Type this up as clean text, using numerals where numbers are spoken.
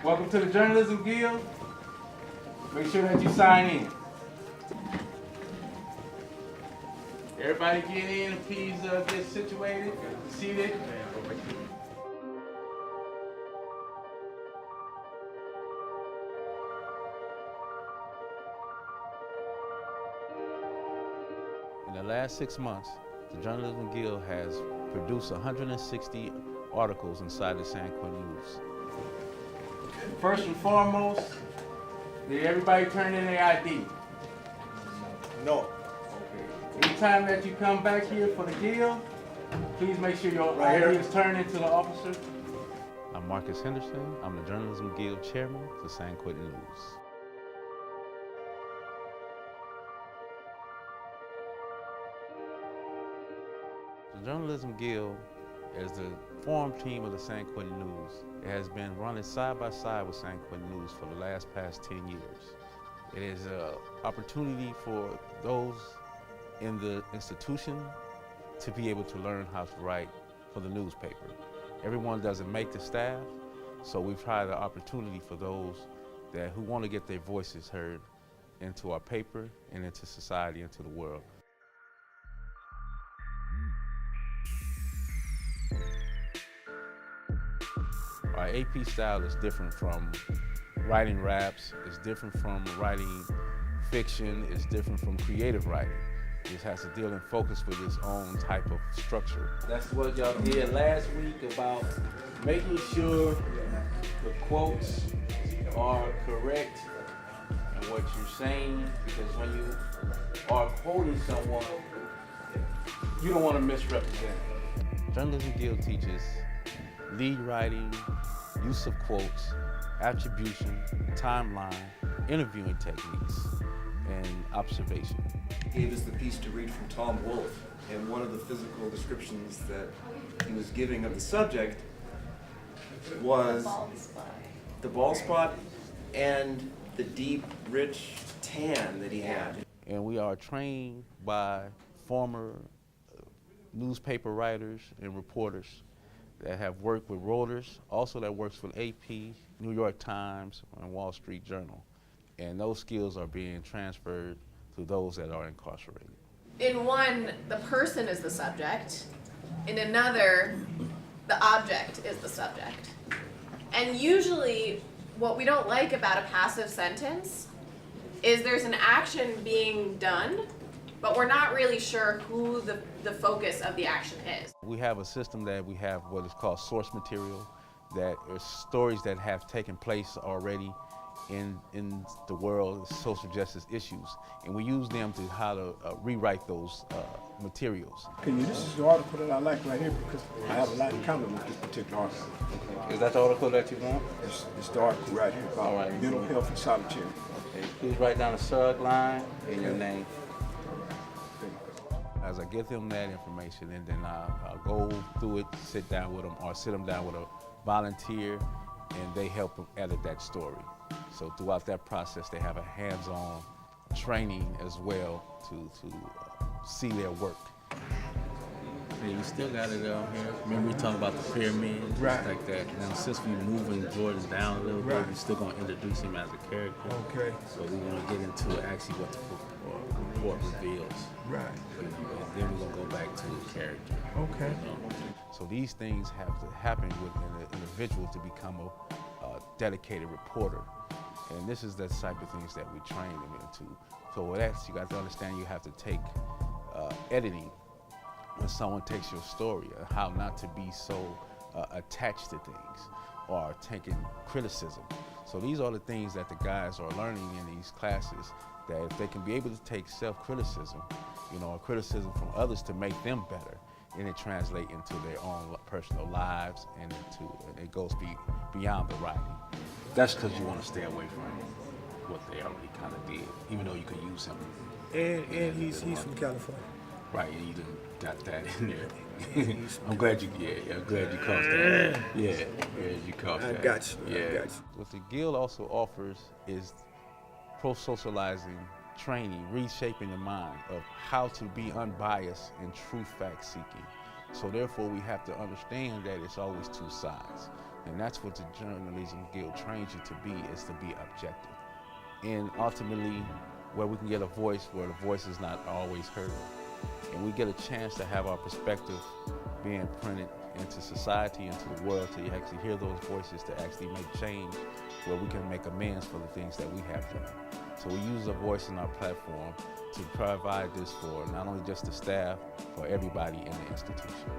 Welcome to the Journalism Guild. Make sure that you sign in. Everybody get in and please get situated, seated. In the last 6 months, the Journalism Guild has produced 160 articles inside the San Quentin News. First and foremost, did everybody turn in their ID? No. Okay. Anytime that you come back here for the Guild, please make sure your ID is turned into the officer. I'm Marcus Henderson. I'm the Journalism Guild Chairman for San Quentin News. The Journalism Guild is the forum team of the San Quentin News. It has been running side by side with San Quentin News for the past 10 years. It is an opportunity for those in the institution to be able to learn how to write for the newspaper. Everyone doesn't make the staff, so we've tried the opportunity for those who want to get their voices heard into our paper and into society, into the world. Our AP style is different from writing raps, it's different from writing fiction, it's different from creative writing. It has to deal and focus with its own type of structure. That's what y'all did last week about making sure the quotes are correct and what you're saying, because when you are quoting someone, you don't want to misrepresent it. Journalism Guild teaches lead writing, use of quotes, attribution, timeline, interviewing techniques, and observation. He gave us the piece to read from Tom Wolfe, and one of the physical descriptions that he was giving of the subject was the bald spot and the deep, rich tan that he had. And we are trained by former newspaper writers and reporters that have worked with Reuters, also that works with AP, New York Times, and Wall Street Journal. And those skills are being transferred to those that are incarcerated. In one, the person is the subject. In another, the object is the subject. And usually, what we don't like about a passive sentence is there's an action being done, but we're not really sure who the focus of the action is. We have a system that we have what is called source material, that are stories that have taken place already in the world, social justice issues, and we use them to how to rewrite those materials. Okay, this is the article that I like right here because I have a lot in common with this particular article. Is that the article that you want? It's the article right here about mental health and solitude. Okay, please write down the subject line and your name. As I get them that information, and then I'll go through it, sit down with them, or sit them down with a volunteer, and they help them edit that story. So throughout that process, they have a hands-on training as well to see their work. Yeah, you still got it down here. Remember we talking about the pyramid, right? Like that. Now since we're moving Jordan down a little bit, we're still gonna introduce him as a character. Okay. So we want to get into actually what the report reveals. Right. And then we're gonna go back to the character. Okay. So these things have to happen with an individual to become a dedicated reporter. And this is the type of things that we train them into. So with that, you got to understand you have to take editing when someone takes your story, how not to be so attached to things or taking criticism. So these are the things that the guys are learning in these classes, that if they can be able to take self-criticism, or criticism from others to make them better, and it translates into their own personal lives, and it goes beyond the writing. That's because you want to stay away from what they already kind of did, even though you could use him. And he's from California. Right, and you done got that in there. I'm glad you caught that. Yeah, you caught that. I got you. Yeah. I got you. What the Guild also offers is pro-socializing training, reshaping the mind of how to be unbiased in true fact-seeking. So therefore, we have to understand that it's always two sides. And that's what the Journalism Guild trains you to be, is to be objective. And ultimately, where we can get a voice where the voice is not always heard. And we get a chance to have our perspective being printed into society, into the world, to actually hear those voices, to actually make change where we can make amends for the things that we have done. So we use a voice in our platform to provide this for not only just the staff, for everybody in the institution.